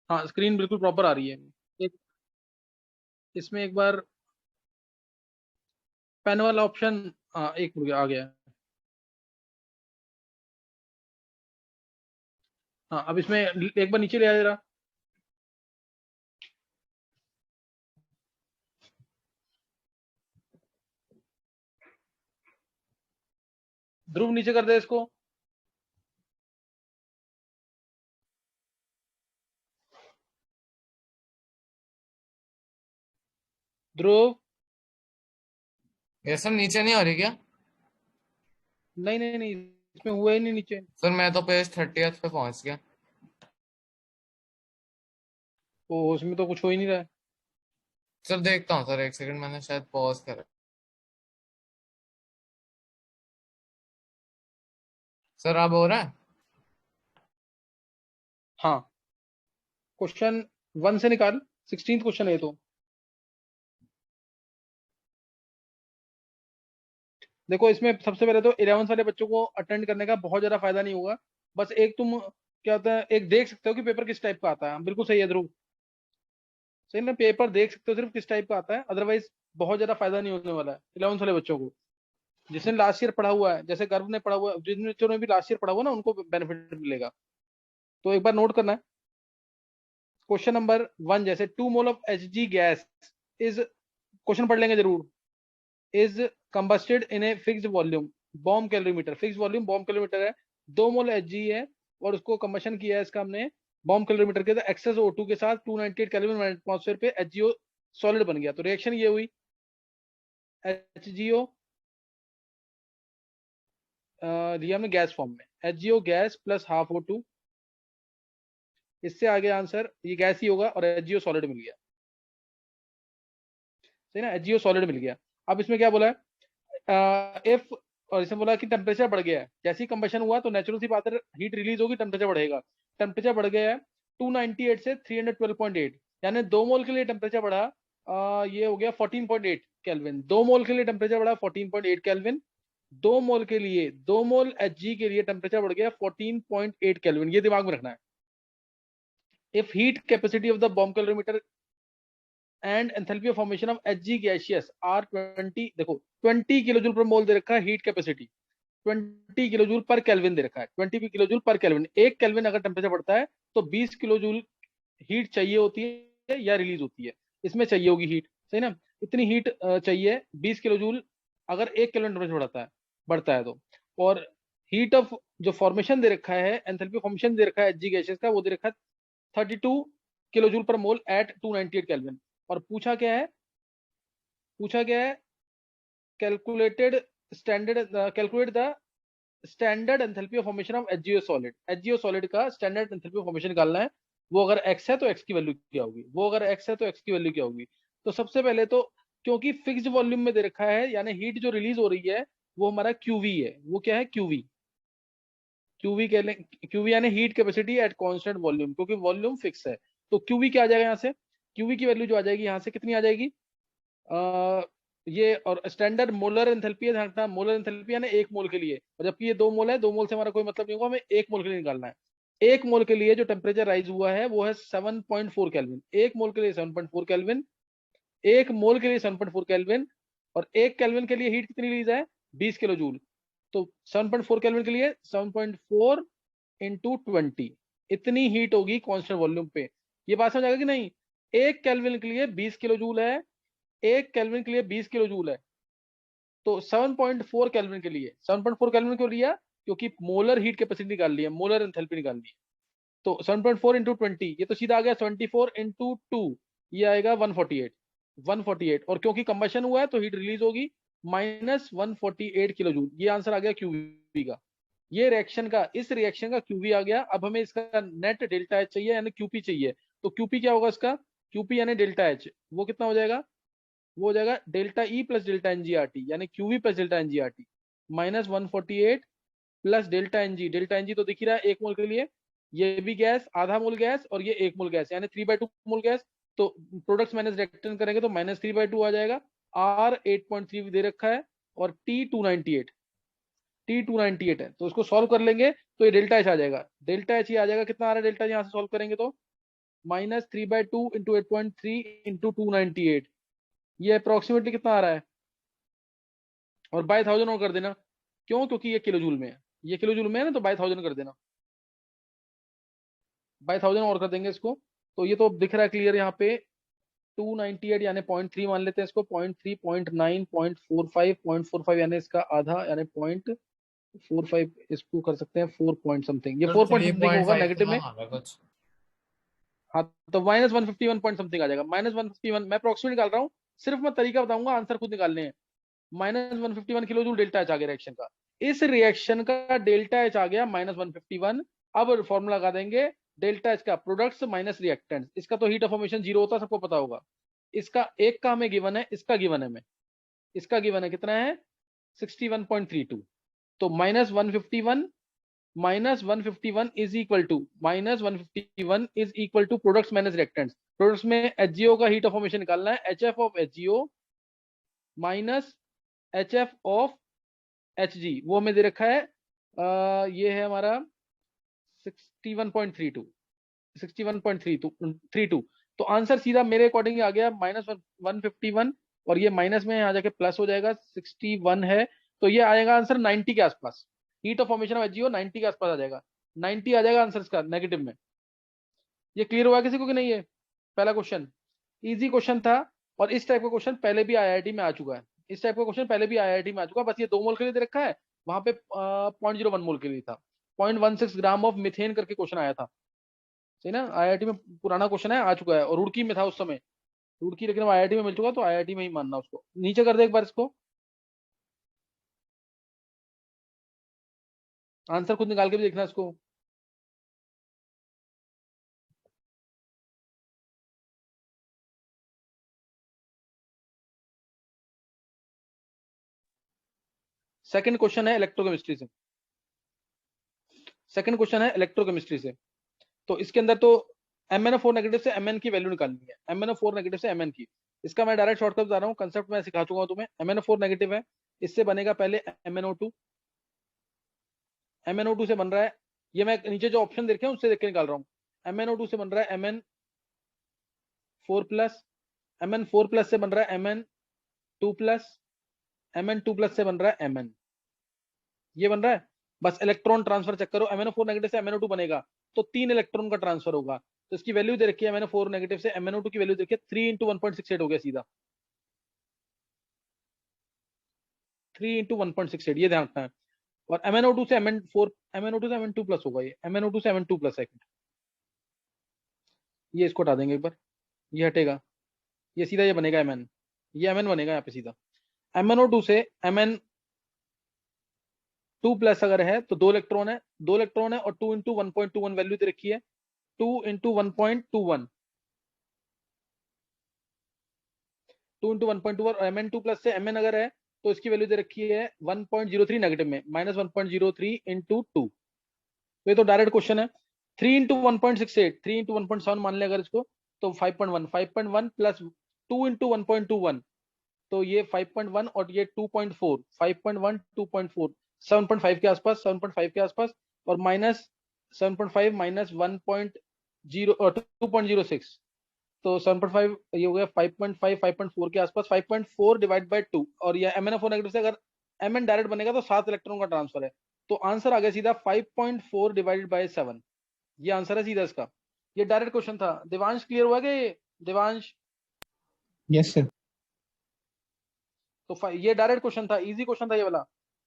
हाँ स्क्रीन बिल्कुल प्रॉपर आ रही है। एक इसमें एक बार पेन वाला ऑप्शन, हाँ एक मिनट आ गया। हाँ अब इसमें एक बार नीचे ले आ जरा। ध्रुव नीचे कर दे इसको। ध्रुव। ये सब नीचे नहीं हो रही क्या? नहीं नहीं नहीं, इसमें हुआ ही नहीं नीचे। सर मैं तो पेज 30 पे पहुंच गया। तो उसमें तो कुछ हो ही नहीं रहा है। सर देखता हूँ सर, एक सेकंड, मैंने शायद पॉज करा। सर अब हो रहा है? हाँ क्वेश्चन 1 से निकाल, 16th क्वेश्चन है तो। देखो इसमें सबसे पहले तो 11th वाले बच्चों को अटेंड करने का बहुत ज्यादा फायदा नहीं होगा। बस एक तुम क्या होता है, एक देख सकते हो कि पेपर किस टाइप का आता है। बिल्कुल सही है ध्रुव, सही ना, पेपर देख सकते हो सिर्फ किस टाइप का आता है, अदरवाइज बहुत ज्यादा फायदा नहीं होने वाला है 11th वाले बच्चों को। जिसने लास्ट ईयर पढ़ा हुआ है, जैसे गर्व ने पढ़ा हुआ है, जिन बच्चों ने भी लास्ट ईयर पढ़ा हुआ है ना, उनको बेनिफिट मिलेगा। तो एक बार नोट करना है। क्वेश्चन नंबर 1, जैसे 2 mole of H G gas is, question पढ़ लेंगे जरूर, is combusted in a fixed volume bomb calorimeter. Fix volume bomb calorimeter है, 2 मोल एच जी है, और उसको कंबशन किया है इसका हमने बॉम्ब कैलोरीमीटर के एक्सेस O2 के साथ 298 केल्विन एटमॉस्फेयर पे HGO सॉलिड बन गया। तो रिएक्शन ये हुई, HGO दिया हमने गैस फॉर्म में, HGO gas plus half O2। इससे आगे आंसर ये गैस ही होगा, और HGO सॉलिड मिल गया। सही ना, HGO सॉलिड मिल गया। अब इसमें क्या बोला है, इफ, और इसमें बोला कि टेम्परेचर बढ़ गया है, जैसे ही कंबशन हुआ तो नेचुरल सी बात है, हीट रिलीज होगी, टेम्परेचर बढ़ेगा। टेम्परेचर बढ़ गया है 298 से 312.8, यानी 2 मोल के लिए टेम्परेचर बढ़ा, ये हो गया 14.8 केल्विन। 2 मोल के लिए टेम्परेचर बढ़ा 14.8 केल्विन। 2 मोल के लिए, 2 मोल Hg के लिए टेम्परेचर बढ़ गया 14.8 केल्विन, ये दिमाग में रखना है। If heat capacity of the bomb calorimeter and enthalpy of formation of Hg gaseous are 20, देखो 20 किलो जूल पर मोल दे रखा है heat capacity, 20 kilo joule per kelvin दे रखा है, 20 kilo joule per kelvin. 1 kelvin अगर टेम्परेचर बढ़ता है तो 20 किलो जूल हीट चाहिए होती है या रिलीज होती है। इसमें चाहिए होगी हीट, सही ना, इतनी हीट चाहिए 20 किलो जूल अगर 1 केल्विन टेम्परेचर बढ़ता है तो। और हीट ऑफ जो फॉर्मेशन दे रखा है, एंथैल्पी फॉर्मेशन दे रखा है Hg गैसेस का, वो दे रखा है 32 किलो जूल पर मोल एट 298 केल्विन। और पूछा क्या है, calculated standard calculate the standard enthalpy of formation of HGO solid. HGO solid का स्टैंडर्ड एंथैल्पी ऑफ फॉर्मेशन निकालना है। वो अगर x है तो x की वैल्यू क्या होगी, वो अगर x है तो x की वैल्यू क्या होगी। तो सबसे पहले तो, क्योंकि फिक्स्ड वॉल्यूम में दे रखा है, यानी हीट जो रिलीज हो रही है वो हमारा QV है। वो क्या है, QV। QV कह लें, QV यानी heat capacity at constant volume, क्योंकि वॉल्यूम फिक्स है। तो QV क्या आ जाएगा यहाँ से, QV की वैल्यू जो आ जाएगी यहाँ से कितनी आ जाएगी, आ, ये, और स्टैंडर्ड मोलर एंथैल्पी है, ध्यान रखना, मोलर एंथैल्पी है ना 1 मोल के लिए, और जबकि ये 2 मोल है, 2 मोल से हमारा कोई मतलब नहीं होगा, हमें 1 मोल के लिए निकालना है। 1 मोल के लिए जो टेम्परेचर राइज हुआ है वो है 7.4 केल्विन, 1 मोल के लिए 7.4 केल्विन, 1 मोल के लिए 7.4 केल्विन। और 1 केल्विन के लिए हीट कितनी रिलीज है, 20 किलो जूल। तो 7.4 केल्विन के लिए 7.4 इंटू 20, इतनी हीट होगी कांस्टेंट वॉल्यूम पे। ये बात समझ आएगा कि नहीं, 1 केल्विन के लिए 20 किलो जूल है, 1 केल्विन के लिए 20 किलो जूल है। तो 7.4 केल्विन के लिए, 7.4 केल्विन क्यों लिया, क्योंकि मोलर हीट कैपेसिटी निकाल ली है, मोलर एंथैल्पी निकाल ली है। तो 7.4 इंटू 20, ये तो सीधा आ गया 74 इंटू 2, ये आएगा 148, 148। और क्योंकि कंबशन हुआ है तो हीट रिलीज होगी -148 किलो जूल। ये आंसर आ गया QV का। ये रिएक्शन का, इस रिएक्शन का QV आ गया। अब हमें इसका नेट डेल्टा H चाहिए, यानी QP चाहिए। तो QP क्या होगा इसका, QP यानी डेल्टा H, वो कितना हो जाएगा, वो हो जाएगा delta E plus delta NgRT, यानी QV plus delta NgRT, -148 plus delta NG। Delta NG तो दिख ही रहा है 1 मोल के लिए, ये भी गैस, आधा मोल गैस, और ये 1 मोल गैस, यानी 3/2 मोल गैस। तो प्रोडक्ट्स माइनस रिएक्टेंट करेंगे तो -3/2 आ जाएगा। R 8.3 दे रखा है, और T 298 है, तो उसको सॉल्व कर लेंगे तो ये डेल्टा H आ जाएगा। डेल्टा H ये आ जाएगा, कितना आ रहा है डेल्टा, यहाँ से सॉल्व करेंगे तो माइनस 3/2 इंटू 8.3 इंटू 298, ये अप्रोक्सीमेटली कितना आ रहा है, और बाय 1000 और कर देना, क्यों, क्योंकि ये किलो जूल में है, ये किलो जूल में है ना, तो बाय 1000 कर देना, बाय 1000 और कर देंगे इसको। तो ये तो दिख रहा है क्लियर यहाँ पे, 298 यानी 0.3 मान लेते हैं इसको, 0.3, 0.9, 0.45, 0.45 यानी इसका आधा, यानी 0.45, इसको कर सकते हैं 4 पॉइंट समथिंग, ये सर 4 पॉइंट समथिंग होगा 3.5 नेगेटिव में। आ रहा है कुछ। हाँ, तो -151 पॉइंट समथिंग आ जाएगा, -151, मैं अप्रोक्सीमेट निकाल रहा हूँ, सिर्फ मैं तरीका बताऊंगा, आंसर खुद निकालने हैं। -151 किलो जूल डेल्टा एच आ गया रिएक्शन का, इस रिएक्शन का डेल्टा एच आ गया -151। अब फॉर्मूला लगा देंगे डेल्टा एच का, प्रोडक्ट्स माइनस रिएक्टेंट्स, इसका तो हीट ऑफ फॉर्मेशन 0 होता है, सबको पता होगा। इसका एक का हमें गिवन है, इसका गिवन है, में इसका गिवन है कितना है 61.32, तो -151 is equal to -151 is equal to products minus reactants, products में एचजीओ का हीट ऑफ फॉर्मेशन निकालना है, HF of HGO minus HF of HG, वो हमें दे रखा है, ये है हमारा 61.32, 61.32, तो आंसर सीधा मेरे अकॉर्डिंग आ गया -151, और ये माइनस में आ जाके प्लस हो जाएगा, 61 है, तो ये आएगा आंसर 90 के आसपास, heat of formation of HGO 90 के आसपास आ जाएगा, 90 आ जाएगा आंसर इसका नेगेटिव में। ये क्लियर हुआ किसी को कि नहीं है? पहला क्वेश्चन इजी क्वेश्चन था, और इस टाइप का क्वेश्चन पहले भी आईआईटी में आ चुका है, इस टाइप का क्वेश्चन पहले भी आईआईटी में आ चुका है, बस ये 2 मोल के लिए दे रखा है, वहां पे 0.01 मोल के लिए था, 0.16 ग्राम ऑफ मिथेन करके क्वेश्चन आया था, सही ना, आईआईटी में पुराना क्वेश्चन है, आ चुका है, और रुड़की में था उस समय, रुड़की, लेकिन अब आईआईटी में मिल चुका, तो आईआईटी में ही मानना उसको। नीचे कर दे एक बार इसको, आंसर खुद निकाल के भी देखना इसको। सेकंड क्वेश्चन है इलेक्ट्रोकेमिस्ट्री से, सेकंड क्वेश्चन है इलेक्ट्रोकेमिस्ट्री से, तो इसके अंदर तो MnO4 नेगेटिव से Mn की वैल्यू निकालनी है, MnO4 नेगेटिव से Mn की, इसका मैं डायरेक्ट शॉर्टकट बता रहा हूँ, कंसेप्ट मैं सिखा चुका हूँ तुम्हें। MnO4 नेगेटिव है, इससे बनेगा पहले MnO2, MnO2 से बन रहा है, ये मैं नीचे जो ऑप्शन देखे हैं उससे देख के निकाल रहा हूँ, MnO2 से बन रहा है Mn4+, Mn4+ से बन रहा है Mn2+, Mn2+ से बन रहा है Mn, ये बन रहा है, बस इलेक्ट्रॉन ट्रांसफर चेक करो, MnO4 नेगेटिव से MnO2 बनेगा, तो 3 इलेक्ट्रॉन का ट्रांसफर होगा, तो इसकी वैल्यू दे रखी है MnO4 नेगेटिव से MnO2 की वैल्यू दे रखी है 3 × 1.68 हो गया सीधा, 3 × 1.68, ये ध्यान रखना है। और MnO2 से Mn4, MnO2 से Mn2+ होगा, ये MnO2 से Mn2+ है, ये इसको हटा देंगे एक बार, ये हटेगा, ये सीधा ये बनेगा Mn, ये Mn बनेगा यहाँ पे सीधा, MnO2 से Mn2+ अगर है तो 2 इलेक्ट्रॉन है, 2 इलेक्ट्रॉन है, और 2 × 1.21 वैल्यू दे रखी है, 2 × 1.21, 2 × 1.21, और Mn2+ से Mn अगर है तो इसकी वैल्यू दे रखी है 1.03 नेगेटिव में, -1.03 × 2, तो ये तो डायरेक्ट क्वेश्चन है। 3 × 1.68, 3 × 1.7 मान ले अगर इसको, तो 5.1, 5.1 प्लस 2 × 1.21, तो ये 5.1, और ये 2.4, 5.1, 2.4, 7.5 के आसपास, 7.5 के आसपास, और -7.5 -1.0 2.06, तो 7.5, ये हो गया 5.5, 5.4 के आसपास, 5.4 डिवाइड बाय 2, और ये MnO4 नेगेटिव से अगर Mn डायरेक्ट बनेगा तो 7 इलेक्ट्रॉन का ट्रांसफर है, तो आंसर आ गया सीधा 5.4 डिवाइडेड बाय 7, ये आंसर है सीधा इसका। ये डायरेक्ट क्वेश्चन था। देवांश क्लियर हुआ कि देवांश? Yes sir. तो ये डायरेक्ट क्वेश्चन था, इजी क्वेश्चन था ये वाला,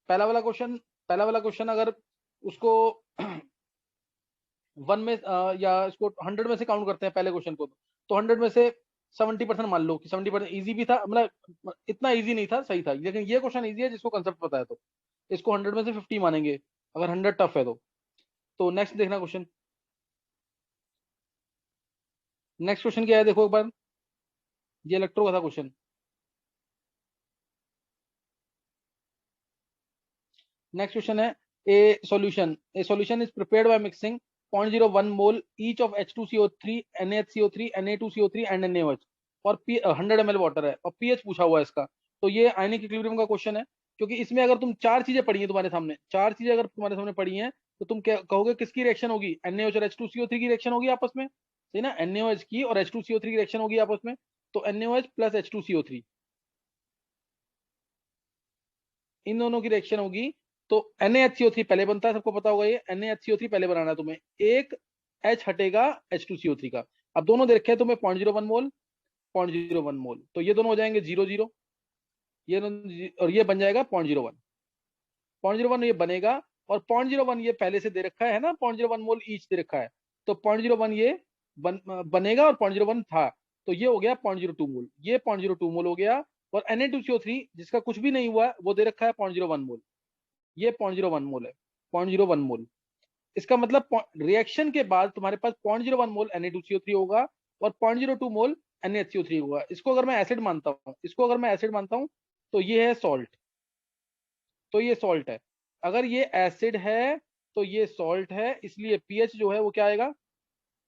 पहला वाला क्वेश्चन अगर उसको 1 में या इसको 100 में से काउंट करते हैं पहले क्वेश्चन को, तो 100 में से 70% मान लो कि 70% इजी भी था, मतलब इतना इजी नहीं था, सही था, लेकिन ये क्वेश्चन इजी है जिसको कंसेप्ट पता है, तो इसको 100 में से 50 मानेंगे अगर 100 टफ है तो नेक्स्ट देखना क्वेश्चन, नेक्स्ट क्वेश्चन क्या है देखो एक बार, ये इलेक्ट्रो का था क्वेश्चन। नेक्स्ट क्वेश्चन है, ए solution is prepared by mixing 0.01 mole each of H2CO3, NaHCO3, Na2CO3 and NaOH, और 100 ml वाटर है, और पीएच पूछा हुआ है इसका, तो ये आयनिक इक्विलिब्रियम का क्वेश्चन है, क्योंकि इसमें अगर तुम 4 चीजें पढ़ी हैं तुम्हारे सामने, 4 चीजें अगर तुम्हारे सामने पढ़ी हैं, तो तुम क्या कहोगे, किसकी रिएक्शन होगी, NaOH और H2CO3 की रिएक्शन होगी आपस में, सही ना। NaOH की और H2CO3 की रिएक्शन होगी आपस में, तो NaOH प्लस H2CO3, इन दोनों की रिएक्शन होगी तो NaHCO3 पहले बनता है, सबको पता होगा ये। NaHCO3 पहले बनाना है तुम्हें, एक H हटेगा H2CO3 का। अब दोनों दे रखे हैं तुम्हें 0.01 मोल, 0.01 मोल, तो ये दोनों हो जाएंगे 0 0, ये और ये बन जाएगा 0.01। 0.01 ये बनेगा, और 0.01 ये पहले से दे रखा है ना, 0.01 मोल ईच दे रखा है, तो 0.01 ये बनेगा, और 0.01 था, तो ये हो गया 0.02 मोल, ये 0.02 मोल हो गया। और Na2CO3 जिसका कुछ भी नहीं हुआ वो दे रखा है 0.01 मोल, ये 0.01 मोल है, 0.01 मोल। इसका मतलब रिएक्शन के बाद तुम्हारे पास 0.01 मोल Na2CO3 होगा और 0.02 मोल NaHCO3 होगा। इसको अगर मैं एसिड मानता हूं, इसको अगर मैं एसिड मानता हूं, तो ये है सॉल्ट, तो ये सॉल्ट है। अगर ये एसिड है तो ये सॉल्ट है, इसलिए पीएच जो है वो क्या आएगा,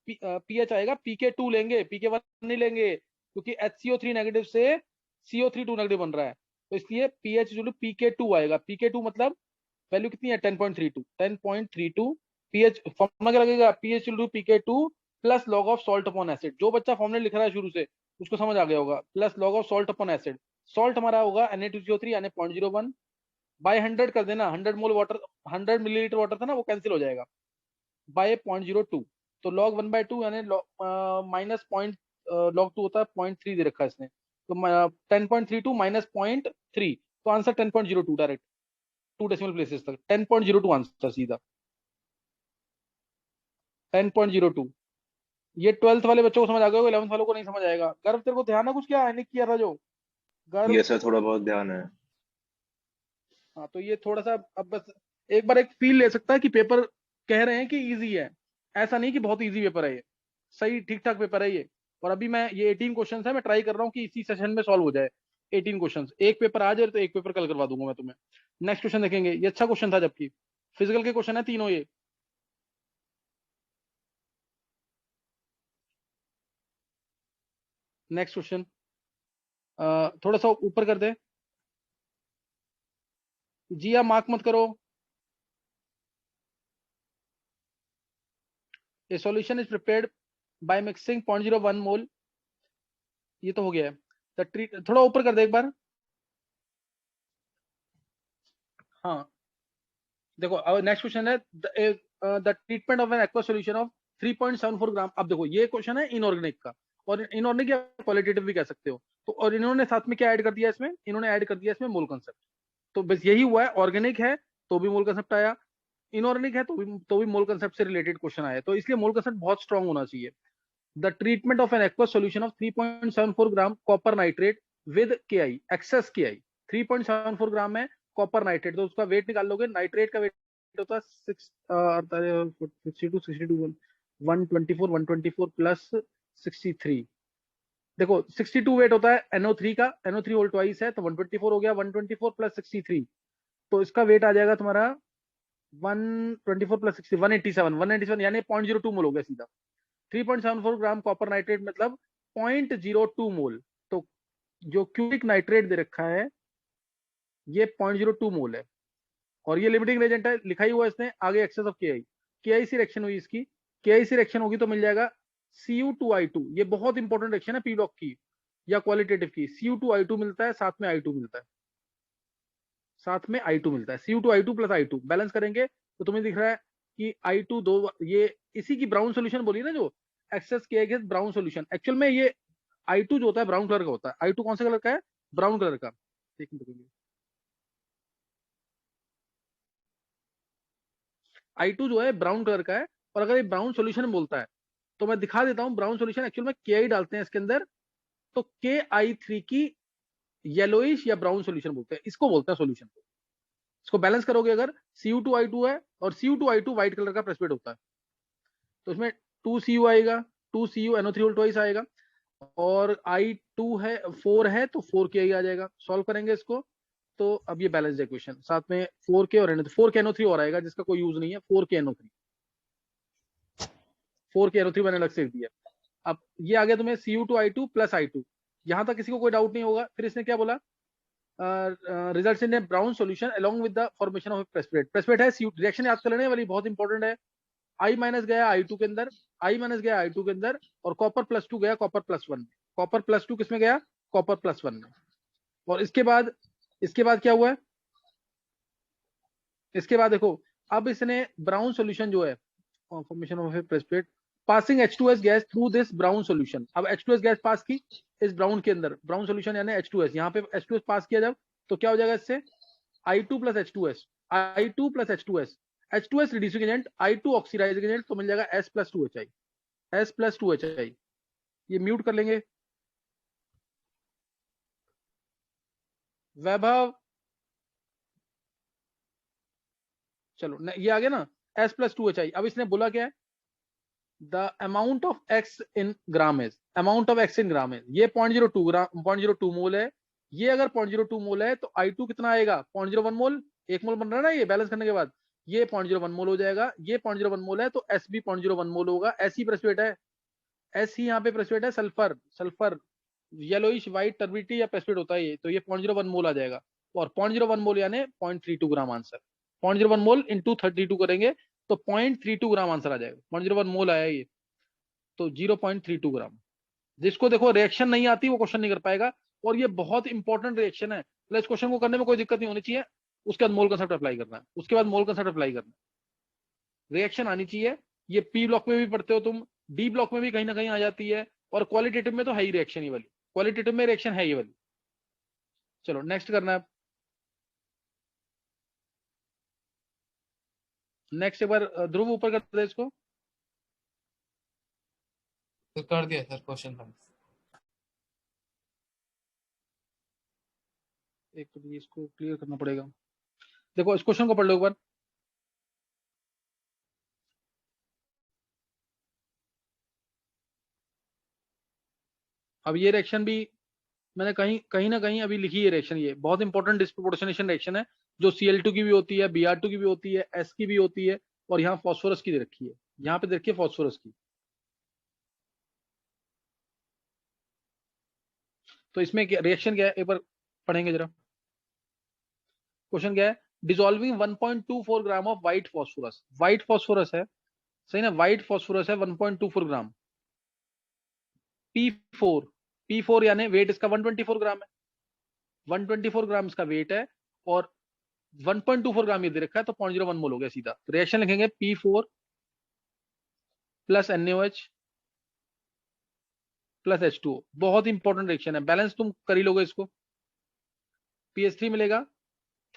पीएच आएगा, pK2 लेंगे, pK1 नहीं लेंगे, क्योंकि HCO3 नेगेटिव से CO3 2 नेगेटिव बन रहा है, तो इसलिए पीएच जो pK2 आएगा। pK2 मतलब वैल्यू कितनी है, 10.32, 10.32। पीएच फॉर्मूला क्या लगेगा, pH pK2 plus log of salt upon acid. जो बच्चा फॉर्मूला लिख रहा है शुरू से उसको समझ आ गया होगा, plus log of salt upon acid. Salt हमारा होगा Na2CO3 यानी 0.01 बाय 100 कर देना, 100 मोल वाटर, 100 मिलीलीटर वाटर था ना, वो कैंसिल हो जाएगा बाय 0.02, तो log 1/2 यानी माइनस पॉइंट, log 2 होता है 0.3 दे रखा है इसने, तो 10.32 माइनस 0.3, तो आंसर 10.02 डायरेक्ट, 2 डेसिमल प्लेसेस तक 10.02 आंसर सीधा 10.02। ये 12th वाले बच्चों को समझ आ गया होगा, 11th वालों को नहीं समझ आएगा। गर्व तेरे को ध्यान है कुछ, क्या है किया था जो गर्व? ये सर थोड़ा बहुत ध्यान है। हाँ तो ये थोड़ा सा अब बस एक बार एक फील ले सकता है कि पेपर कह रहे हैं कि इजी है, ऐसा नहीं कि बहुत इजी पेपर है ये, सही ठीक ठाक पेपर है ये। और अभी मैं ये 18 क्वेश्चंस है, मैं ट्राई कर रहा हूँ कि इसी सेशन में सॉल्व हो जाए 18 क्वेश्चंस। एक पेपर आ जाए तो एक पेपर कल करवा दूंगा मैं तुम्हें। नेक्स्ट क्वेश्चन देखेंगे, ये अच्छा क्वेश्चन था, जबकि फिजिकल के क्वेश्चन है तीनों ये। नेक्स्ट क्वेश्चन थोड़ा सा ऊपर कर दे जी, आप मार्क मत करो। A solution is prepared by mixing 0.01 मोल, ये तो हो गया है। द ट्रीट, थोड़ा ऊपर कर दे एक बार। हाँ देखो, अब नेक्स्ट क्वेश्चन है the treatment of N aqua solution of 3.74 ग्राम। अब देखो ये क्वेश्चन है इनऑर्गेनिक का, और इनऑर्गेनिक या क्वालिटेटिव भी कह सकते हो। तो और इन्होंने साथ में क्या ऐड कर दिया इसमें, इन्होंने ऐड कर दिया इसमें मोल कंसेप्ट। तो बस यही हुआ है, ऑर्गेनिक है तो भी मोल कंसेप्ट आया, इनऑर्गेनिक है तो भी मोल कंसेप्ट से रिलेटेड क्वेश्चन आया, तो इसलिए मोल कंसेप्ट बहुत स्ट्रांग होना चाहिए। The treatment of an aqueous solution of 3.74 gram copper nitrate with KI, excess KI, 3.74 gram में कॉपर नाइट्रेट, तो उसका वेट निकाल लोगे। नाइट्रेट का वेट होता है 62 62 124 124 प्लस 63। देखो 62 वेट होता है NO3 का, NO3 होल ट्वाइस है, तो 124 हो गया, 124 प्लस 63, तो इसका वेट आ जाएगा तुम्हारा 124 प्लस 60 187, 187 यानी 0.02 मोल हो गया सीधा। 3.74 ग्राम कॉपर नाइट्रेट मतलब 0.02 मोल, तो जो क्यूबिक नाइट्रेट दे रखा है ये 0.02 मोल है, और ये लिमिटिंग रेजेंट है, लिखा ही हुआ इसने आगे, एक्सेस ऑफ KI सी रिएक्शन हुई इसकी, KI सी रिएक्शन होगी तो मिल जाएगा Cu2I2। ये बहुत इंपॉर्टेंट रिएक्शन है पी ब्लॉक की या क्वालिटेटिव की। Cu2I2 मिलता है, साथ में I2 मिलता है, साथ में I2 मिलता है, Cu2I2 प्लस I2 बैलेंस करेंगे तो तुम्हें दिख रहा है कि I2 दो, ये इसी की ब्राउन सोल्यूशन बोली ना, जो एक्सेस किया गया ब्राउन सोल्यूशन, एक्चुअल में ये I2 जो होता है ब्राउन कलर का होता है। I2 कौन से कलर का है, ब्राउन कलर का। I2 जो है ब्राउन कलर का है, और अगर ये ब्राउन सोल्यूशन बोलता है तो मैं दिखा देता हूँ ब्राउन सोल्यूशन एक्चुअल में KI डालते हैं इसके अंदर, तो KI3 की येलोइश या ब्राउन सोल्यूशन बोलते हैं, इसको बोलते हैं सोल्यूशन को। इसको बैलेंस करोगे अगर Cu2I2 है, और Cu2I2 व्हाइट कलर का प्रेसिपिटेट होता है, तो इसमें 2Cu आएगा, 2Cu NO3 ट्वाइस आएगा, और I2 है 4 है तो 4K आ जाएगा। सॉल्व करेंगे इसको तो अब ये बैलेंस इक्वेशन, साथ में 4K और NO3, 4K NO3 और आएगा जिसका कोई यूज नहीं है, 4K NO3, 4K NO3 मैंने अलग से दिया। अब ये आ गया तुम्हें Cu2I2 प्लस I2, यहां तक किसी को कोई डाउट नहीं होगा। फिर इसने क्या बोला, results in A brown solution along with the formation of precipitate. Precipitate है रिएक्शन याद कर लेने वाली, बहुत इंपॉर्टेंट है। आई माइनस गया I2 के अंदर, आई माइनस गया I2 के अंदर, और कॉपर +2 गया कॉपर +1 में। कॉपर +2 किसमें गया? कॉपर +1 में। और इसके बाद क्या हुआ है? इसके बाद देखो, अब इसने ब्राउन सॉल्यूशन जो है, formation of A precipitate passing H2S gas through this brown solution. अब H2S गैस पास की इस ब्राउन के अंदर, ब्राउन सॉल्यूशन यानी H2S, यहाँ पे H2S पास किया जब, तो क्या हो जाएगा इससे? I2 + H2S, I2 + H2S, H2S reducing agent, I2 oxidising agent, तो मिल जाएगा S + 2HI, S + 2HI। ये म्यूट कर लेंगे। वैभव, चलो ये आ गया ना, S + 2HI। अब इसने बोला क्या है? The amount of X in gram is, amount of X in gram is, ये 0.02 ग्राम, 0.02 मोल है। ये अगर 0.02 मोल है तो I2 कितना आएगा? 0.01 मोल, 1 मोल बन रहा है ना ये बैलेंस करने के बाद, ये 0.01 मोल हो जाएगा। ये 0.01 मोल है तो S भी 0.01 मोल होगा। S ही प्रेसिपिटेट है, S ही यहाँ पे प्रेसिपिटेट है। Sulphur, sulphur yellowish white turbidity या प्रेसिपिटेट होता है ये, तो ये 0.01 मोल आ जाएगा। और 0.01 मोल यानी 0.32 ग्राम आंसर। 0.01 मोल इंटू 32 करेंगे तो 0.32 ग्राम आंसर आ जाएगा। 0.01 मोल आया ये, तो 0.32 ग्राम। जिसको देखो रिएक्शन नहीं आती वो क्वेश्चन नहीं कर पाएगा, और ये बहुत इंपॉर्टेंट रिएक्शन है। तो इस क्वेश्चन को करने में कोई दिक्कत नहीं होनी चाहिए। उसके बाद मोल कंसेप्ट अप्लाई करना है, उसके बाद मोल कंसेप्ट अप्लाई करना है, रिएक्शन आनी चाहिए। ये पी ब्लॉक में भी पढ़ते हो तुम, डी ब्लॉक में भी कहीं ना कहीं आ जाती है, और क्वालिटेटिव में तो है ही रिएक्शन ये वाली, क्वालिटेटिव में रिएक्शन है ये वाली। चलो नेक्स्ट करना है। नेक्स्ट एक बार ध्रुव ऊपर कर दे इसको। तो कर दिया सर क्वेश्चन का। एक तो ये इसको क्लियर करना पड़ेगा। देखो इस क्वेश्चन को पढ़ लो एक बार। अब ये रिएक्शन भी मैंने कहीं ना कहीं अभी लिखी है रिएक्शन, ये बहुत इंपॉर्टेंट डिस्प्रोपोर्शनेशन रिएक्शन है, जो Cl2 की भी होती है, Br2 की भी होती है, S की भी होती है, और यहाँ फॉस्फोरस की दे रखी है, यहाँ पे देखिए फॉस्फोरस की। तो इसमें रिएक्शन क्या है एक बार पढ़ेंगे जरा। क्वेश्चन क्या है? Dissolving 1.24 gram of white phosphorus, white phosphorus है, सही ना, व्हाइट फॉस्फोरस है 1.24 ग्राम, P4, P4 यानी वेट इसका 124 ग्राम है, 124 ग्राम इसका वेट है, और 1.24 ग्राम ये दे रखा है, तो 0.01 मोल हो गया सीधा। रिएक्शन लिखेंगे P4 + NaOH + H2O। बहुत इंपॉर्टेंट रिएक्शन है, बैलेंस तुम कर ही लोगे इसको। PS3 मिलेगा,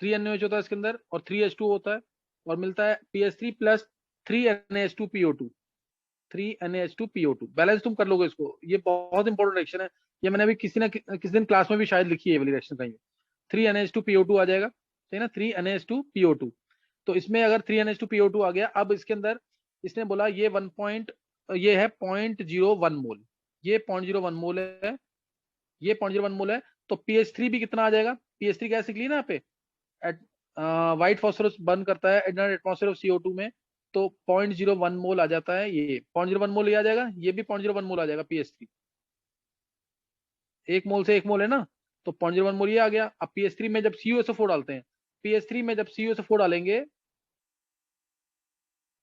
3 NaOH होता है इसके अंदर, और 3 H2O होता है, और मिलता है PS3 + 3 NaH2PO2, 3 NaH2PO2। बैलेंस तुम कर लोगे इसको, ये बहुत इंपॉर्टेंट रिएक्शन है। ये मैंने अभी किसी दिन क्लास में भी शायद लिखी है वाली रिएक्शन कहीं, 3 NaH2PO2 आ जाएगा, सही ना, 3 NaH2PO2। तो इसमें अगर 3 NaH2PO2 आ गया, अब इसके अंदर इसने बोला ये ये है 0.01 मोल, ये 0.01 मोल है, ये 0.01 मोल है। तो PH3 भी कितना आ जाएगा? PH3 गैस निकली ना यहाँ पे, व्हाइट फॉस्फोरस बर्न करता है एट एटमॉस्फेयर ऑफ CO2 में, तो 0.01 मोल आ जाता है। ये 0.01 मोल ये आ जाएगा, ये भी 0.01 मोल आ जाएगा PH3, 1 मोल से 1 मोल है ना, तो 0.01 मोल ये आ गया। अब PH3 में जब CuSO4 डालते हैं, PH3 में जब CuSO4 डालेंगे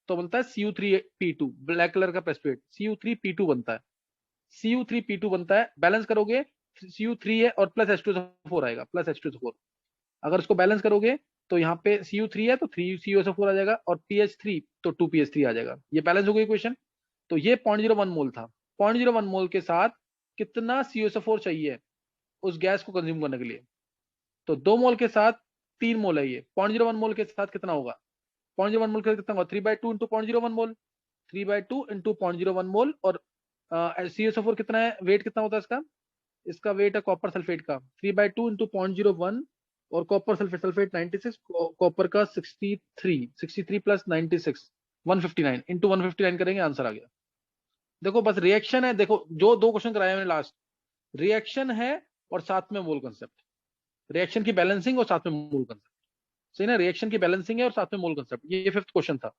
तो बनता है Cu3P2, ब्लैक कलर का प्रेसिपिटेट, Cu3P2 बनता है, Cu3P2 बनता है। बैलेंस करोगे Cu3 है और प्लस H2SO4 आएगा, प्लस H2SO4। अगर इसको बैलेंस करोगे तो यहाँ पे Cu3 है तो 3 CuSO4 आ जाएगा, और PH3 तो 2 PH3 आ जाएगा। ये बैलेंस हो गई इक्वेशन। तो ये 0.01 मोल था, 0.01 मोल के साथ कितना CuSO4 चाहिए उस गैस को कंज्यूम करने के लिए? तो 2 मोल के साथ 3 मोल है, ये 0.01 मोल के साथ कितना होगा? 0.01 मोल के साथ कितना होगा? 3/2 इंटू 0.01 मोल, 3/2 इंटू 0.01 मोल। और CuSO4 कितना है, वेट कितना होता है इसका? इसका वेट है कॉपर सल्फेट का 3/2 इंटू 0.01, और कॉपर सल्फेट, सल्फेट 96, कॉपर का 63, 63 + 96 159 इंटू 159 करेंगे, आंसर आ गया। देखो बस रिएक्शन है, देखो जो 2 क्वेश्चन कराया मैंने लास्ट, रिएक्शन है और साथ में मोल कंसेप्ट, रिएक्शन की बैलेंसिंग और साथ में मोल कंसेप्ट, सही ना, रिएक्शन की बैलेंसिंग है और साथ में मोल कंसेप्ट, ये 5th क्वेश्चन था।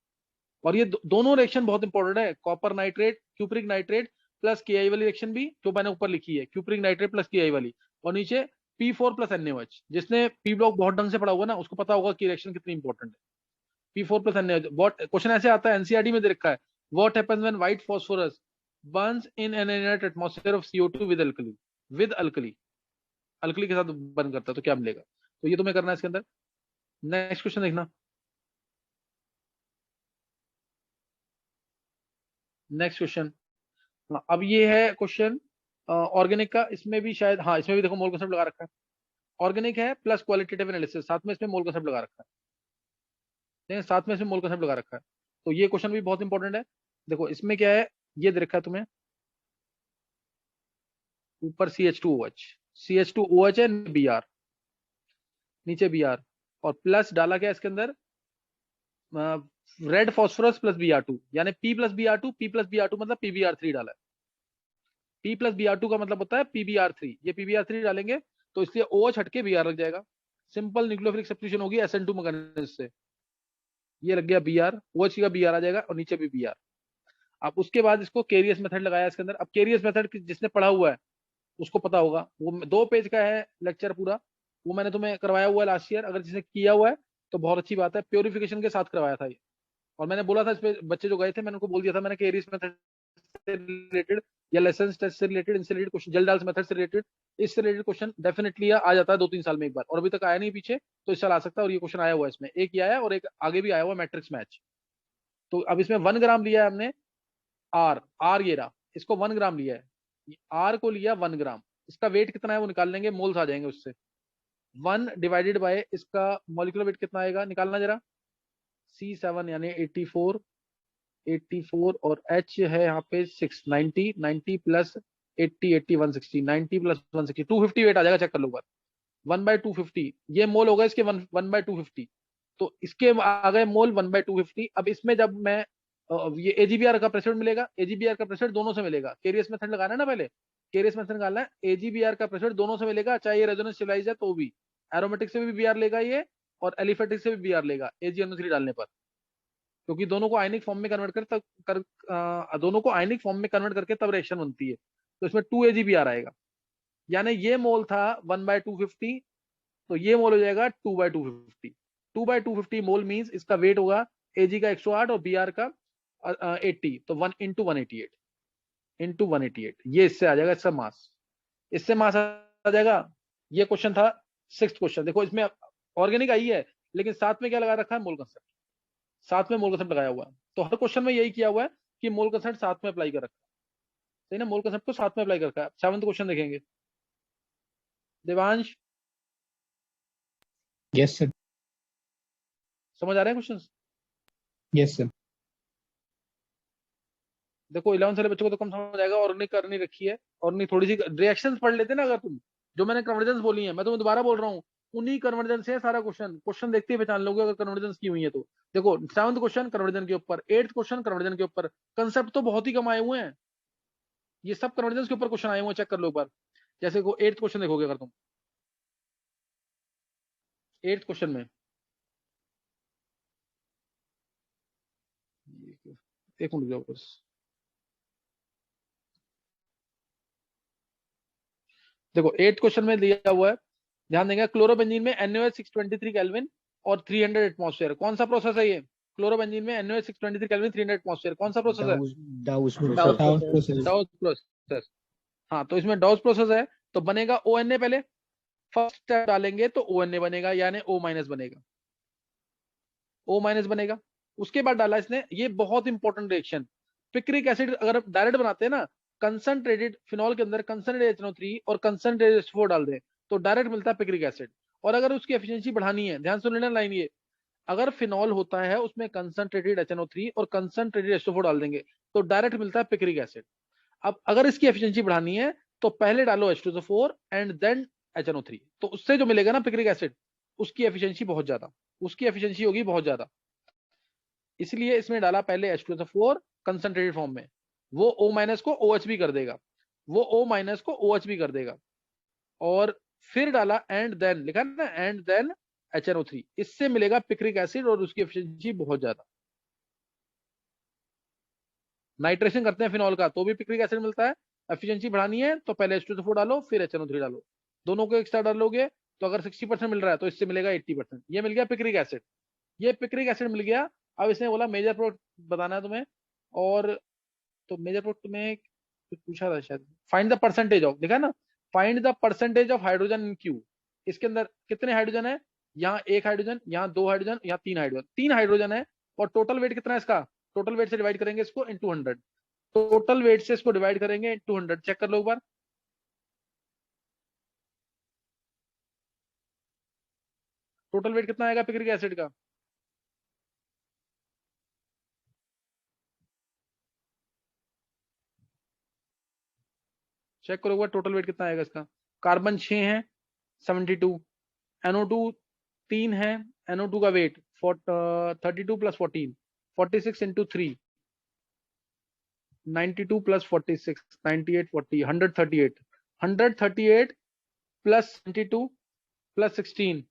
और ये दोनों रिएक्शन बहुत इंपॉर्टेंट है, copper nitrate, cupric nitrate plus KI वाली रिएक्शन भी जो मैंने ऊपर लिखी है, क्यूप्रिक नाइट्रेट प्लस KI वाली, और नीचे P4 + NaOH। जिसने पी ब्लॉक बहुत ढंग से पढ़ा हुआ ना, उसको पता होगा कि रिएक्शन कितनी इंपॉर्टेंट है। P4 plus Na। What question ऐसे आता है, एनसीईआरटी में दे रखा है, what happens when white phosphorus Burns in an inert atmosphere of CO2 with alkali, with alkali, alkali के साथ बर्न करता है तो क्या मिलेगा। तो ये तुम्हें करना है इसके अंदर। नेक्स्ट क्वेश्चन देखना, नेक्स्ट क्वेश्चन। अब ये है क्वेश्चन ऑर्गेनिक का, इसमें भी शायद, हाँ इसमें भी देखो मोल कंसेप्ट लगा रखा है, ऑर्गेनिक है प्लस क्वालिटेटिव एनालिसिस, साथ में इसमें मोल कंसेप्ट लगा रखा है, नहीं साथ में इसमें मोल कंसेप्ट लगा रखा है। तो ये क्वेश्चन भी बहुत इंपॉर्टेंट है। देखो इसमें क्या है, ये दे रखा है तुम्हें, ऊपर CH2OH, CH2OH है, Br, नीचे Br, और प्लस डाला क्या इसके अंदर, रेड फॉस्फोरस प्लस Br2, यानी P plus Br2, P plus Br2 मतलब PbR3 डाला है। P प्लस Br2 का मतलब होता है PbR3, ये PbR3 डालेंगे तो इसलिए OH हटके Br लग जाएगा, सिंपल न्यूक्लियोफिलिक सब्स्टिट्यूशन होगी SN2 मैकेनिज्म से। ये लग गया Br, OH का Br आ जाएगा और नीचे भी Br। अब उसके बाद इसको केरियस मेथड लगाया इसके अंदर। अब केरियस मेथड जिसने पढ़ा हुआ है उसको पता होगा, वो 2 पेज का है लेक्चर पूरा, वो मैंने तुम्हें करवाया हुआ है लास्ट ईयर, अगर जिसने किया हुआ है तो बहुत अच्छी बात है, प्योरिफिकेशन के साथ करवाया था ये। और मैंने बोला था इस पे बच्चे जो गए थे मैंने उनको बोल दिया था, मैंने केरियस मेथड से रिलेटेड या लेसन्स टेस्ट से रिलेटेड, इनसे रिलेटेड क्वेश्चन, जल डाल्स मेथड से रिलेटेड, इससे रिलेटेड क्वेश्चन डेफिनेटली आ जाता है 2-3 साल में एक बार, और अभी तक आया नहीं पीछे, तो इस साल आ सकता है। और ये क्वेश्चन आया हुआ है इसमें, एक ही आया और एक आगे भी आया हुआ मैट्रिक्स मैच। तो अब इसमें 1 ग्राम लिया है हमने, आर ये रहा, इसको 1 ग्राम लिया है, आर को लिया 1 ग्राम, इसका वेट कितना है वो निकाल लेंगे, मोल्स आ जाएंगे उससे। 1 डिवाइडेड बाय इसका मॉलिक्यूलर वेट कितना आएगा, निकालना जरा, C7 यानी 84, 84 और H है यहाँ पे 690, 90 प्लस 80, 80 160, 90 प्लस 160, 250 वेट आ जाएगा, चेक कर लो बार, 1/250 ये मोल होगा इसके, 1/250। तो इसके आ गए मोल 1/250। अब इसमें जब मैं ये AgBr का प्रेशर मिलेगा, AgBr का प्रेशर दोनों से मिलेगा, केरियस मेथड लगाना है ना पहले, केरियस मेथड निकालना है, AgBr का प्रेशर दोनों से मिलेगा, चाहे ये रेजोनेंस स्टेबलाइज है तो भी, एरोमेटिक से भी Br लेगा ये और एलिफेटिक से भी Br लेगा AgNO3 डालने पर, क्योंकि दोनों को आयनिक फॉर्म में कन्वर्ट दोनों को आयनिक फॉर्म में कन्वर्ट करके तब रिएक्शन बनती है, तो इसमें 2 AgBr आएगा, यानी ये मोल था 1/250, तो ये मोल हो जाएगा 2/250। 2/250 मोल मींस इसका वेट होगा Ag का 108 और Br का 80, तो 1 × 188 इंटू 188, ये इससे आ जाएगा, इसका मास, इससे मास आ जाएगा। ये क्वेश्चन था 6th क्वेश्चन। देखो इसमें ऑर्गेनिक आई है लेकिन साथ में क्या लगा रखा है, मोल कंसेप्ट, साथ में मोल कंसेप्ट लगाया हुआ है। तो हर क्वेश्चन में यही किया हुआ है कि मोल कंसेप्ट साथ में अप्लाई कर रखा है, सही ना, मोल कंसेप्ट को साथ में अप्लाई कर रखा है। 7th क्वेश्चन देखेंगे, देवांश Yes, sir. समझ आ रहे हैं क्वेश्चंस? Yes, sir. देखो 11th वाले बच्चों को तो कम समझ आएगा, ऑर्गेनिक करनी रखी है, ऑर्गेनिक थोड़ी सी रिएक्शंस पढ़ लेते ना, अगर तुम जो मैंने कन्वर्जेंस बोली है, मैं तुम्हें दोबारा बोल रहा हूँ, उन्हीं कन्वर्जेंस है सारा क्वेश्चन, क्वेश्चन देखते ही पहचान लोगे अगर कन्वर्जेंस की हुई है तो। देखो 7th क्वेश्चन कन्वर्जन के ऊपर, 8th क्वेश्चन कन्वर्जन के ऊपर, कंसेप्ट तो बहुत ही कम आए हुए हैं, ये सब कन्वर्जेंस के ऊपर क्वेश्चन आए हुए हैं, चेक कर लो एक बार। जैसे को 8th क्वेश्चन देखोगे अगर तुम, 8th क्वेश्चन में, एक मिनट जाओ बस, देखो 8th क्वेश्चन में दिया हुआ है, ध्यान देंगे, क्लोरोबेंजीन में NaOH 623 केल्विन और 300 एटमॉस्फेयर, कौन सा प्रोसेस है ये? क्लोरोबेंजीन में NaOH 623 केल्विन 300 एटमॉस्फेयर, कौन सा प्रोसेस है? डाउस Dow's प्रोसेस process. डाउस प्रोसेस। हाँ तो इसमें डाउस प्रोसेस है, तो बनेगा ONA, पहले फर्स्ट स्टेप डालेंगे तो ONA बनेगा, यानी O- बनेगा, O- बनेगा। उसके बाद डाला इसने, ये बहुत इंपॉर्टेंट रिएक्शन, पिक्रिक एसिड अगर डायरेक्ट बनाते हैं ना, कंसंट्रेटेड फिनॉल के अंदर कंसंट्रेटेड HNO3 और कंसंट्रेटेड H4 डाल दें तो डायरेक्ट मिलता है पिक्रिक एसिड। और अगर उसकी एफिशिएंसी बढ़ानी है, ध्यान सुन लेना लाइन ये, अगर फिनॉल होता है उसमें कंसंट्रेटेड HNO3 और कंसंट्रेटेड H4 डाल देंगे तो डायरेक्ट मिलता है पिक्रिक एसिड। अब अगर इसकी एफिशिएंसी बढ़ानी है तो पहले डालो H2SO4 एंड देन HNO3, तो उससे जो मिलेगा ना पिक्रिक एसिड, उसकी एफिशिएंसी बहुत ज्यादा, उसकी एफिशिएंसी होगी बहुत ज्यादा, इसलिए इसमें डाला पहले H2SO4 कंसंट्रेटेड फॉर्म में, वो O- को OH भी कर देगा, वो O- को OH भी कर देगा, और फिर डाला एंड देन, लिखा ना एंड देन HNO3, इससे मिलेगा पिक्रिक एसिड और उसकी एफिशिएंसी बहुत ज्यादा। नाइट्रेशन करते हैं फिनॉल का तो भी पिक्रिक एसिड मिलता है, एफिशिएंसी बढ़ानी है तो पहले H2SO4 डालो फिर HNO3 डालो, दोनों को एक साथ डालोगे तो अगर 60% मिल रहा है तो इससे मिलेगा 80%, ये मिल गया पिक्रिक एसिड। ये पिक्रिक एसिड मिल गया। अब इसने बोला मेजर प्रोडक्ट बताना है तुम्हें, और तो मेजर प्रोडक्ट में कुछ पूछा था शायद, फाइंड द परसेंटेज ऑफ, देखा ना, find the percentage of hydrogen in Q. इसके अंदर कितने हाइड्रोजन है, यहाँ एक हाइड्रोजन, यहाँ दो हाइड्रोजन, यहाँ तीन हाइड्रोजन, तीन हाइड्रोजन है। और टोटल वेट कितना है इसका, टोटल वेट से डिवाइड करेंगे इसको इंटू 100, टोटल वेट से इसको डिवाइड करेंगे इंटू 100। चेक कर लो एक बार, टोटल वेट कितना आएगा पिक्रिक एसिड का। चेक करो एक बार टोटल वेट कितना आएगा इसका। कार्बन 6 है 72, NO2 3 है, NO2 का weight 32 plus 14 46 into 3 92 plus 46 98 40 138 138 plus 92 plus 16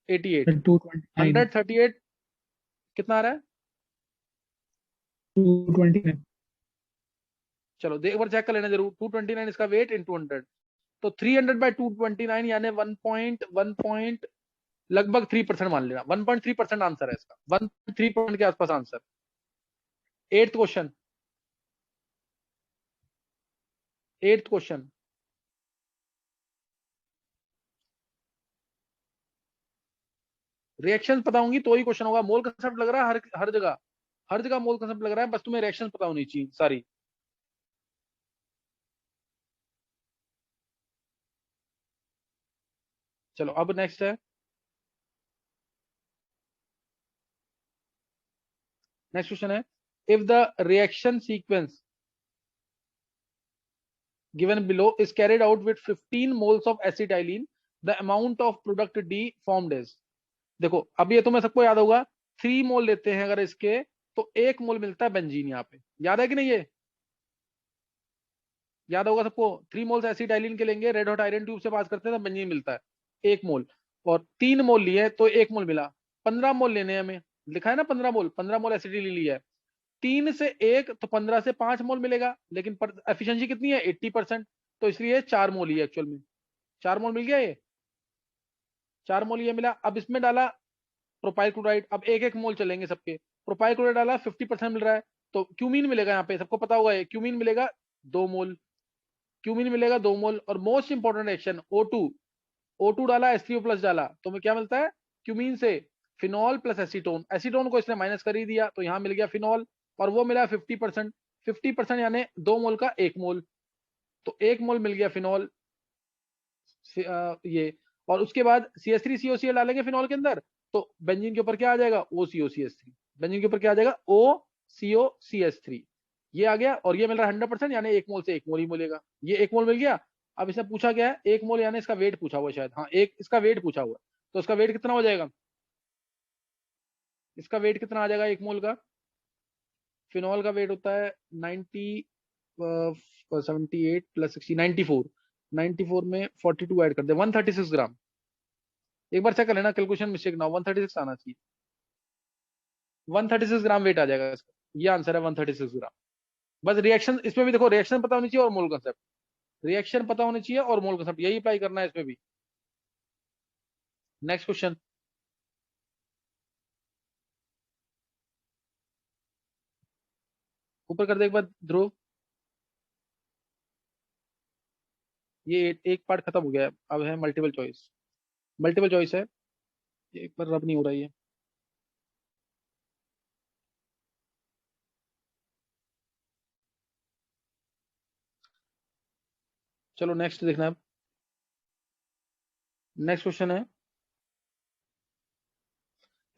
88 229 138 कितना आ रहा है, 229 चलो देख एक बार चेक कर लेना जरूर। 229 इसका वेट इंटू 100, तो 300 बाई 229 यानी 1 लगभग 3% मान लेना, 1.3% आंसर है इसका, 1.3% के आसपास answer. 8th question, 8th question, reaction पता होंगी तो ही क्वेश्चन होगा। मोल कंसेप्ट लग रहा है हर जगह मोल कंसेप्ट लग रहा है, बस तुम्हें रिएक्शन पता होनी चाहिए सारी। चलो अब नेक्स्ट है, नेक्स्ट क्वेश्चन है, if the reaction sequence given below is carried out with 15 moles of acetylene, the amount of product D formed is। देखो अब ये तुम्हें सबको याद होगा, 3 मोल लेते हैं अगर इसके तो 1 मोल मिलता है बेंजीन, यहाँ पे याद है कि नहीं, ये याद होगा सबको। 3 मोल्स एसिटाइलिन के लेंगे, रेड हॉट आयरन ट्यूब से पास करते हैं तो बेंजीन मिलता है 1 मोल, और 3 मोल लिए तो 1 मोल मिला। 15 मोल लेने हैं हमें, लिखा है ना 15 मोल, 15 मोल एसिटाइलिन लिया है, 3 से 1 तो 15 से 5 मोल मिलेगा, लेकिन एफिशिएंसी कितनी है 80%, तो इसलिए 4 मोल ही है एक्चुअल में, 4 मोल मिल गया, ये 4 मोल ये मिला। अब इसमें डाला प्रोपाइल क्लोराइड, अब एक एक मोल चलेंगे सबके, प्रोपाइल क्लोराइड डाला 50% मिल रहा है, तो क्यूमीन मिलेगा, यहाँ पे सबको पता होगा ये क्यूमीन मिलेगा 2 मोल, क्यूमीन मिलेगा 2 मोल। और मोस्ट इंपॉर्टेंट रिएक्शन O2 डाला H3O प्लस डाला, तो हमें क्या मिलता है क्यूमीन से, फिनॉल प्लस एसीटोन, एसीटोन को इसने माइनस कर ही दिया तो यहाँ मिल गया फिनॉल, और वो मिला 50%, 50% यानी 2 मोल का 1 मोल, तो 1 मोल मिल गया फिनॉल ये। और उसके बाद CH3COCl डालेंगे फिनॉल के अंदर, तो बेंजीन के ऊपर क्या आ जाएगा OCOCH3, बेंजीन के ऊपर क्या आ जाएगा OCOCH3, ये आ गया। और ये मिल रहा है 100%, यानी 1 मोल से 1 मोल ही मिलेगा, ये 1 मोल मिल गया। अब इसने पूछा क्या है 1 मोल, यानी इसका वेट पूछा हुआ है शायद, हाँ एक इसका वेट पूछा हुआ है, तो इसका वेट कितना हो जाएगा, इसका वेट कितना आ जाएगा 1 मोल का। फिनॉल का वेट होता है 78 प्लस 60 94, 94 में 42 ऐड कर दे 136 ग्राम। एक बार चेक कर लेना कैलकुलेशन मिस्टेक ना, 136 आना चाहिए, 136 ग्राम वेट आ जाएगा इसका, ये आंसर है 136 ग्राम। बस रिएक्शन इसमें भी देखो, रिएक्शन पता होनी चाहिए और मोल कंसेप्ट, रिएक्शन पता होनी चाहिए और मोल कंसेप्ट, यही अप्लाई करना है इसमें भी। नेक्स्ट क्वेश्चन, ऊपर कर दे एक बार ध्रुव, ये एक पार्ट खत्म हो गया है, अब है मल्टीपल चॉइस, मल्टीपल चॉइस है, ये एक बार रब नहीं हो रही है। चलो नेक्स्ट देखना है, नेक्स्ट क्वेश्चन है,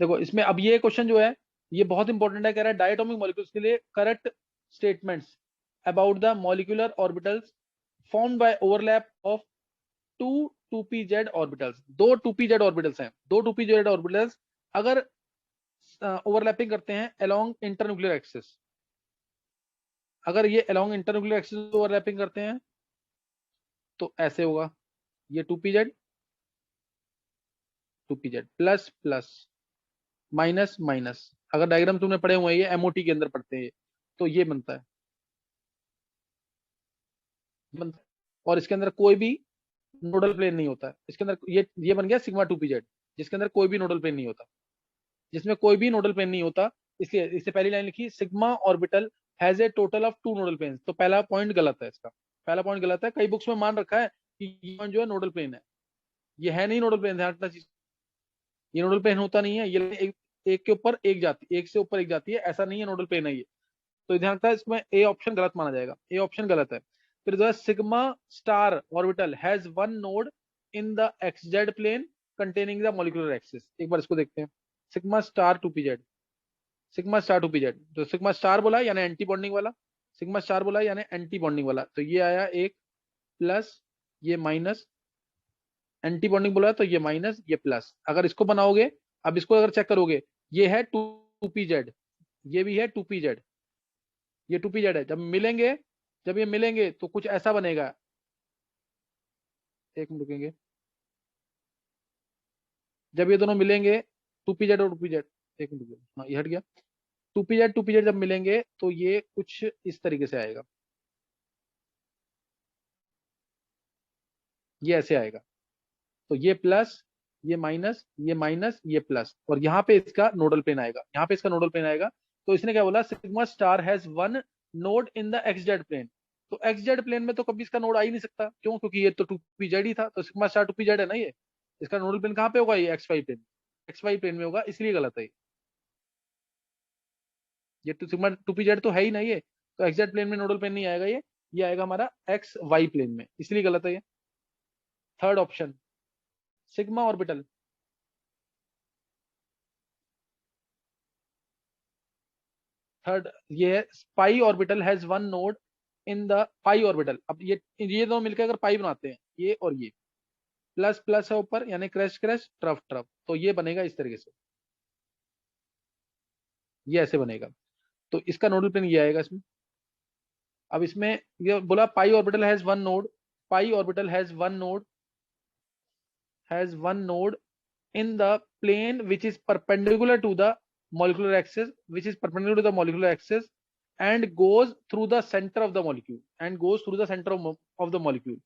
देखो इसमें अब ये क्वेश्चन जो है ये बहुत इंपॉर्टेंट है, कह रहा है डायटोमिक मॉलिक्यूल्स के लिए correct statements about the molecular orbitals formed by overlap of 2 2pz orbitals. 2 2pz orbitals हैं, 2 2pz ऑर्बिटल्स अगर ओवरलैपिंग करते हैं अलोंग इंटरन्यूक्लियर एक्सिस, अगर ये अलोंग इंटरन्यूक्लियर एक्सिस ओवरलैपिंग करते हैं तो ऐसे होगा, ये 2pz 2pz plus plus minus minus, अगर डायग्राम तुमने पढ़े हुए हैं ये MOT के अंदर पढ़ते हैं, तो ये बनता है, बनता है। और इसके अंदर कोई भी नोडल प्लेन नहीं होता है, इसके अंदर ये बन गया सिग्मा 2pz, जिसके अंदर कोई भी नोडल प्लेन नहीं होता, जिसमें कोई भी नोडल प्लेन नहीं होता, इसलिए इससे पहली लाइन लिखी sigma orbital has a total of 2 nodal planes. तो पहला पॉइंट गलत है, इसका पहला पॉइंट गलत है। कई बुक्स में मान रखा है कि ये पॉइंट जो है नोडल प्लेन है, ये है नहीं नोडल प्लेन, ध्यान रखना चीज, ये नोडल प्लेन होता नहीं है, ये एक के ऊपर एक जाती, एक से ऊपर एक जाती है, ऐसा नहीं है, नोडल प्लेन है ये। तो ध्यान रखता है, इसमें ए ऑप्शन गलत माना जाएगा, ए ऑप्शन गलत है। फिर जो है sigma star orbital has one node in the XZ plane containing the molecular axis. एक बार इसको देखते हैं, sigma star two P Z, sigma star two P Z, तो सिग्मा स्टार बोला यानी एंटी बॉन्डिंग वाला, सिग्मा स्टार बोला यानी एंटी बॉन्डिंग वाला, तो ये आया एक प्लस, ये माइनस, एंटी बॉन्डिंग बोला तो ये माइनस, ये प्लस। अगर इसको बनाओगे, अब इसको अगर चेक करोगे, ये है टू पी जेड, ये भी है टू पी जेड, ये टू पी जेड है। जब मिलेंगे, जब ये मिलेंगे तो कुछ ऐसा बनेगा, एक मिनट रुकेंगे, जब ये दोनों मिलेंगे टू पी जेड और टू पी जेड, एक मिनट रुकिए, हाँ ये हट गया, टू पी जेड जब मिलेंगे तो ये कुछ इस तरीके से आएगा, ये ऐसे आएगा। तो ये प्लस, ये माइनस, ये माइनस, ये प्लस, और यहाँ पे इसका नोडल प्लेन आएगा, यहाँ पे इसका नोडल प्लेन आएगा। तो इसने क्या बोला, sigma star has one node in the X Z plane. तो एक्स जेड प्लेन में तो कभी इसका नोड आ ही नहीं सकता, क्यों, क्योंकि ये तो टू पी जेड ही था, तो sigma star two P Z है ना ये, इसका नोडल प्लेन कहाँ पे होगा, ये X Y plane, X Y plane में होगा, इसलिए गलत है ये तो सिग्मा टू पी जेड तो है ही ना ये, तो एक्स जेड प्लेन में नोडल प्लेन नहीं आएगा, ये आएगा हमारा एक्स वाई प्लेन में, इसलिए गलत है ये। Third option sigma orbital, third ये है pi orbital has one node in the pi orbital. अब ये दोनों मिलकर अगर पाई बनाते हैं, ये और ये प्लस प्लस है ऊपर, यानी क्रैश क्रैश ट्रफ ट्रफ, तो ये बनेगा इस तरीके से, ये ऐसे बनेगा, तो इसका नोडल प्लेन ये आएगा इसमें। अब इसमें ये बोला pi orbital has one node, pi orbital has one node in the plane which is perpendicular to the molecular axis, which is perpendicular to the molecular axis and goes through the center of the molecule, and goes through the center of the molecule।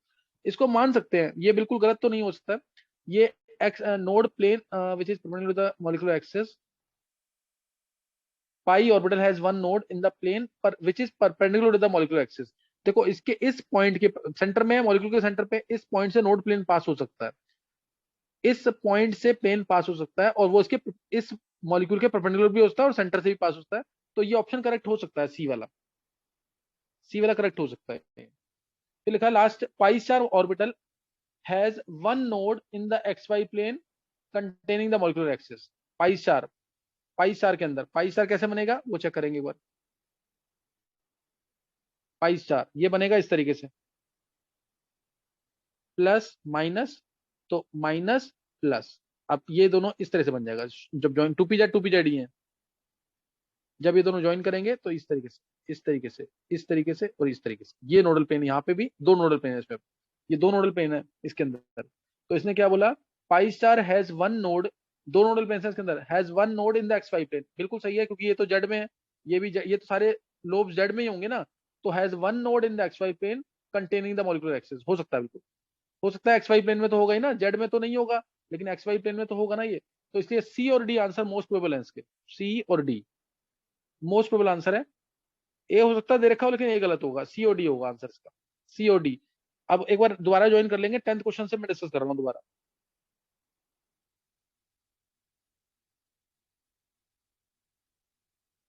इसको मान सकते हैं, ये बिल्कुल गलत तो नहीं हो सकता, ये x node plane which is perpendicular to the molecular axis, pi orbital has one node in the plane पर which is perpendicular to the molecular axis। देखो इसके इस पॉइंट के सेंटर में, मॉलिक्यूल के सेंटर पे इस पॉइंट से नोड प्लेन पास हो सकता है, इस पॉइंट से प्लेन पास हो सकता है, और वो इसके इस मॉलिक्यूल के परपेंडिकुलर भी हो सकता है और सेंटर से भी पास होता है। तो ये ऑप्शन करेक्ट हो सकता है, सी वाला, सी वाला करेक्ट हो सकता है। फिर लिखा last, pi star orbital has one node in the X Y plane containing the molecular axis. Pi star के अंदर, पाई स्टार कैसे बनेगा वो चेक करेंगे एक बार। पाई स्टार ये बनेगा इस तरीके से, प्लस माइनस, तो माइनस प्लस, अब ये दोनों इस तरह से बन जाएगा जब ज्वाइन, टू पी जेड ही है, जब ये दोनों ज्वाइन करेंगे तो इस तरीके से, इस तरीके से, इस तरीके से और इस तरीके से। ये नोडल प्लेन, यहाँ पे भी दो नोडल प्लेन है इसमें, ये दो नोडल प्लेन है इसके अंदर। तो इसने क्या बोला, pi star has one node, दो नोडल प्लेन है इसके अंदर, has one node in the X Y plane, बिल्कुल सही है क्योंकि ये तो जेड में है, ये भी ये तो सारे लोब जेड में ही होंगे ना, तो has one node in the X Y plane containing the molecular axis, हो सकता है, बिल्कुल हो सकता है, एक्स वाई प्लेन में तो होगा ही ना, जेड में तो नहीं होगा, लेकिन एक्स वाई प्लेन में तो होगा ना ये। तो इसलिए सी और डी आंसर मोस्ट प्रोबेबल है इसके, सी और डी मोस्ट प्रोबेबल आंसर है। ए हो सकता है दे रखा हो, लेकिन ए गलत होगा, सी और डी होगा आंसर इसका, सी और डी। अब एक बार दोबारा ज्वाइन कर लेंगे, 10th क्वेश्चन से मैं डिस्कस कर रहा हूँ दोबारा।